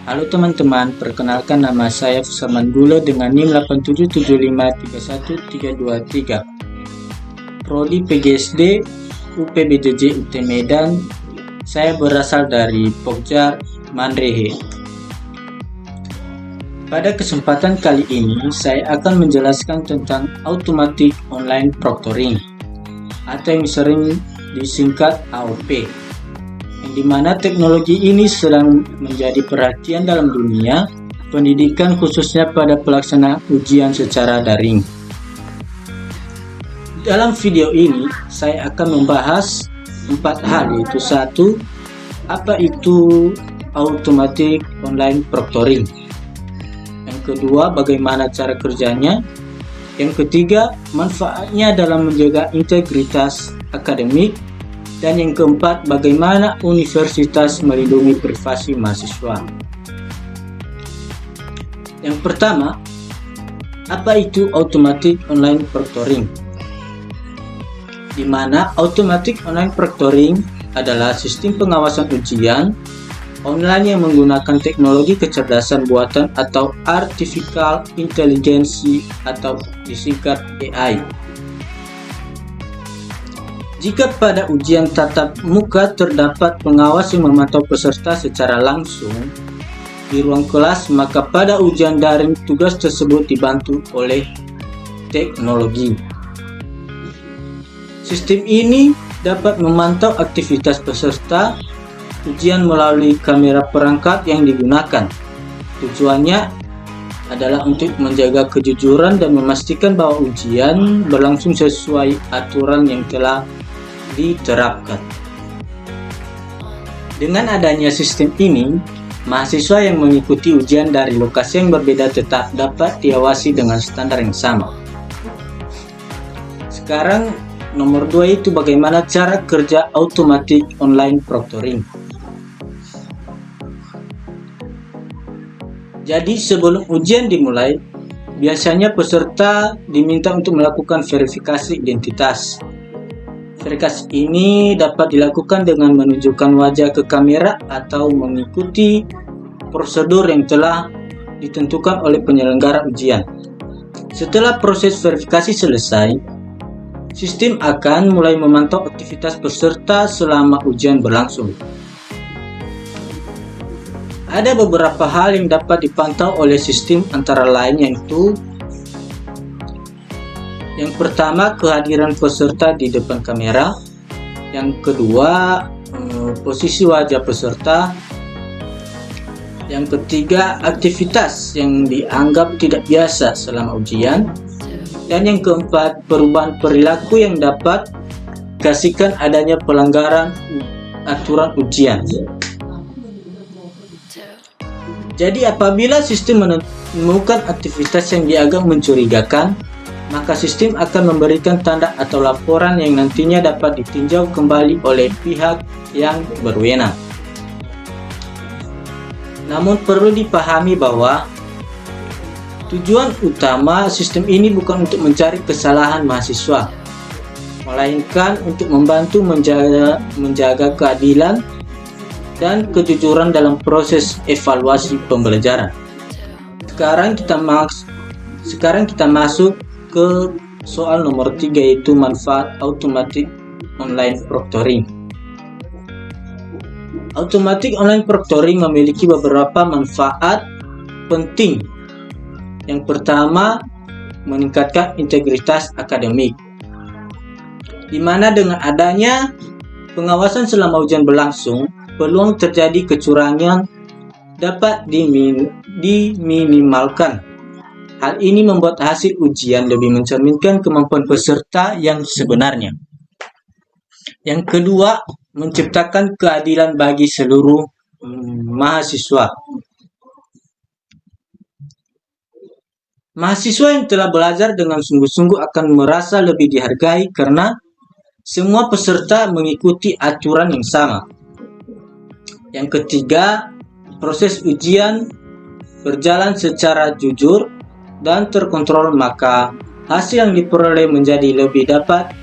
Halo teman-teman, perkenalkan nama saya Fusaman Gula dengan NIM 8775313323. Prodi PGSD UPBJJ UT Medan. Saya berasal dari Pokjar, Manrehe. Pada kesempatan kali ini, saya akan menjelaskan tentang Automatic Online Proctoring atau yang sering disingkat AOP, yang dimana teknologi ini sedang menjadi perhatian dalam dunia pendidikan, khususnya pada pelaksanaan ujian secara daring. Dalam video ini, saya akan membahas 4 hal, yaitu 1. Apa itu Automatic Online Proctoring? Yang kedua, bagaimana cara kerjanya? Yang ketiga, manfaatnya dalam menjaga integritas akademik. Dan yang keempat, bagaimana universitas melindungi privasi mahasiswa. Yang pertama, apa itu Automatic Online Proctoring? Di mana Automatic Online Proctoring adalah sistem pengawasan ujian online yang menggunakan teknologi kecerdasan buatan atau Artificial Intelligence atau disingkat AI. Jika pada ujian tatap muka terdapat pengawas yang memantau peserta secara langsung di ruang kelas, maka pada ujian daring tugas tersebut dibantu oleh teknologi. Sistem ini dapat memantau aktivitas peserta ujian melalui kamera perangkat yang digunakan. Tujuannya adalah untuk menjaga kejujuran dan memastikan bahwa ujian berlangsung sesuai aturan yang telah diterapkan. Dengan adanya sistem ini, mahasiswa yang mengikuti ujian dari lokasi yang berbeda tetap dapat diawasi dengan standar yang sama. Sekarang nomor 2 itu bagaimana cara kerja Automatic Online Proctoring. Jadi sebelum ujian dimulai, biasanya peserta diminta untuk melakukan verifikasi identitas. Verifikasi ini dapat dilakukan dengan menunjukkan wajah ke kamera atau mengikuti prosedur yang telah ditentukan oleh penyelenggara ujian. Setelah proses verifikasi selesai, sistem akan mulai memantau aktivitas peserta selama ujian berlangsung. Ada beberapa hal yang dapat dipantau oleh sistem, antara lain yaitu yang pertama, kehadiran peserta di depan kamera. Yang kedua, posisi wajah peserta. Yang ketiga, aktivitas yang dianggap tidak biasa selama ujian. Dan yang keempat, perubahan perilaku yang dapat kasihkan adanya pelanggaran aturan ujian. Jadi apabila sistem menemukan aktivitas yang dianggap mencurigakan, maka sistem akan memberikan tanda atau laporan yang nantinya dapat ditinjau kembali oleh pihak yang berwenang. Namun perlu dipahami bahwa tujuan utama sistem ini bukan untuk mencari kesalahan mahasiswa, melainkan untuk membantu menjaga keadilan dan kejujuran dalam proses evaluasi pembelajaran. Sekarang kita masuk ke soal nomor 3, yaitu manfaat Automatic Online Proctoring. Automatic Online Proctoring memiliki beberapa manfaat penting. Yang pertama, meningkatkan integritas akademik, di mana dengan adanya pengawasan selama ujian berlangsung, peluang terjadi kecurangan dapat diminimalkan. Hal ini membuat hasil ujian lebih mencerminkan kemampuan peserta yang sebenarnya. Yang kedua, menciptakan keadilan bagi seluruh mahasiswa. Mahasiswa yang telah belajar dengan sungguh-sungguh akan merasa lebih dihargai karena semua peserta mengikuti aturan yang sama. Yang ketiga, proses ujian berjalan secara jujur dan terkontrol, maka hasil yang diperoleh menjadi lebih dapat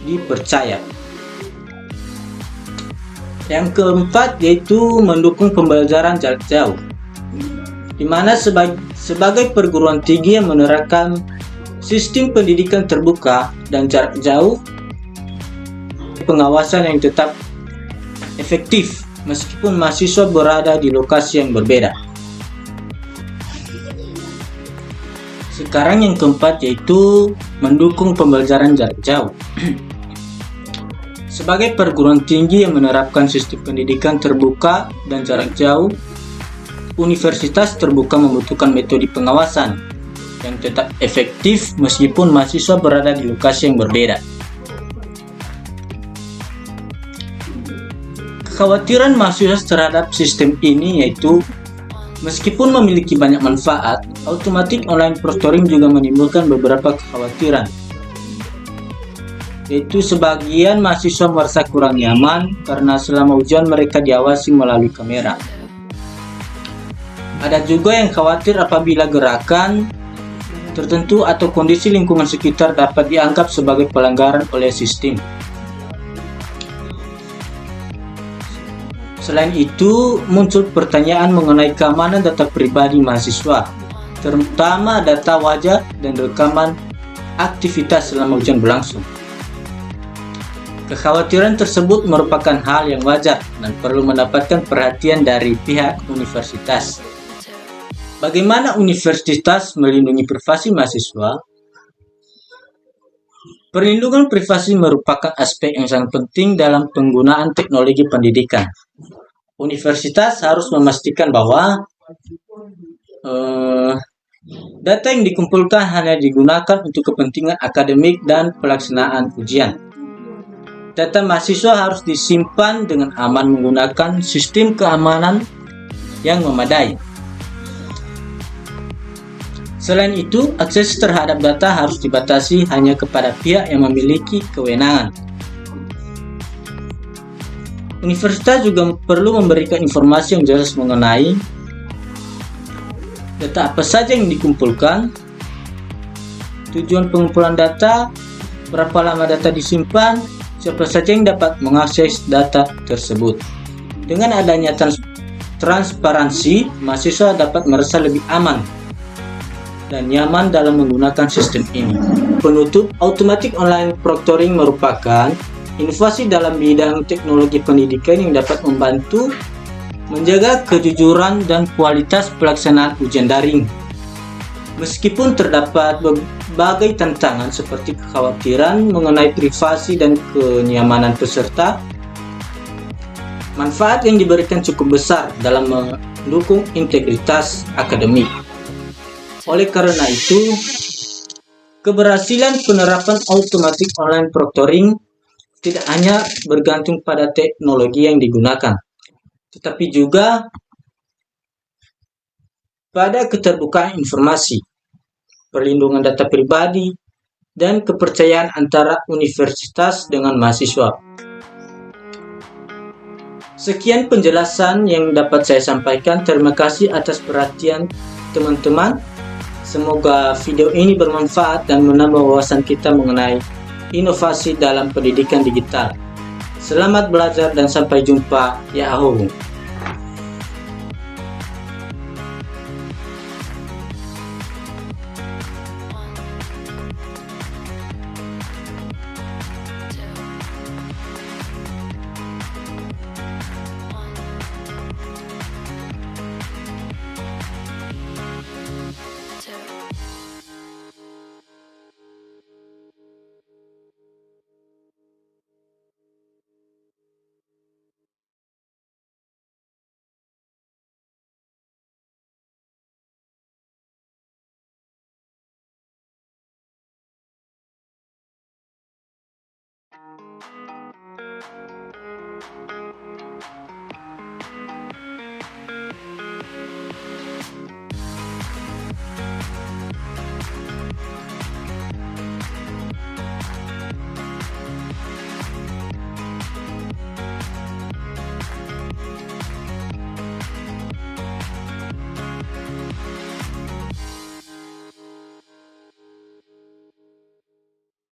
dipercaya. Yang keempat yaitu mendukung pembelajaran jarak jauh. di mana sebagai perguruan tinggi yang menerapkan sistem pendidikan terbuka dan jarak jauh, pengawasan yang tetap efektif meskipun mahasiswa berada di lokasi yang berbeda. Sekarang yang keempat yaitu mendukung pembelajaran jarak jauh. Sebagai perguruan tinggi yang menerapkan sistem pendidikan terbuka dan jarak jauh, universitas terbuka membutuhkan metode pengawasan yang tetap efektif meskipun mahasiswa berada di lokasi yang berbeda. Kekhawatiran mahasiswa terhadap sistem ini yaitu meskipun memiliki banyak manfaat, automatic online proctoring juga menimbulkan beberapa kekhawatiran. Yaitu sebagian mahasiswa merasa kurang nyaman karena selama ujian mereka diawasi melalui kamera. Ada juga yang khawatir apabila gerakan tertentu atau kondisi lingkungan sekitar dapat dianggap sebagai pelanggaran oleh sistem. Selain itu, muncul pertanyaan mengenai keamanan data pribadi mahasiswa, terutama data wajah dan rekaman aktivitas selama ujian berlangsung. Kekhawatiran tersebut merupakan hal yang wajar dan perlu mendapatkan perhatian dari pihak universitas. Bagaimana universitas melindungi privasi mahasiswa? Perlindungan privasi merupakan aspek yang sangat penting dalam penggunaan teknologi pendidikan. Universitas harus memastikan bahwa data yang dikumpulkan hanya digunakan untuk kepentingan akademik dan pelaksanaan ujian. Data mahasiswa harus disimpan dengan aman menggunakan sistem keamanan yang memadai. Selain itu, akses terhadap data harus dibatasi hanya kepada pihak yang memiliki kewenangan. Universitas juga perlu memberikan informasi yang jelas mengenai data apa saja yang dikumpulkan, tujuan pengumpulan data, berapa lama data disimpan, siapa saja yang dapat mengakses data tersebut. Dengan adanya transparansi, mahasiswa dapat merasa lebih aman dan nyaman dalam menggunakan sistem ini. Penutup, automatic online proctoring merupakan inovasi dalam bidang teknologi pendidikan yang dapat membantu menjaga kejujuran dan kualitas pelaksanaan ujian daring. Meskipun terdapat berbagai tantangan seperti kekhawatiran mengenai privasi dan kenyamanan peserta, manfaat yang diberikan cukup besar dalam mendukung integritas akademik. Oleh karena itu, keberhasilan penerapan automatic online proctoring tidak hanya bergantung pada teknologi yang digunakan, tetapi juga pada keterbukaan informasi, perlindungan data pribadi, dan kepercayaan antara universitas dengan mahasiswa. Sekian penjelasan yang dapat saya sampaikan. Terima kasih atas perhatian teman-teman. Semoga video ini bermanfaat dan menambah wawasan kita mengenai inovasi dalam pendidikan digital. Selamat belajar dan sampai jumpa. Yahoo!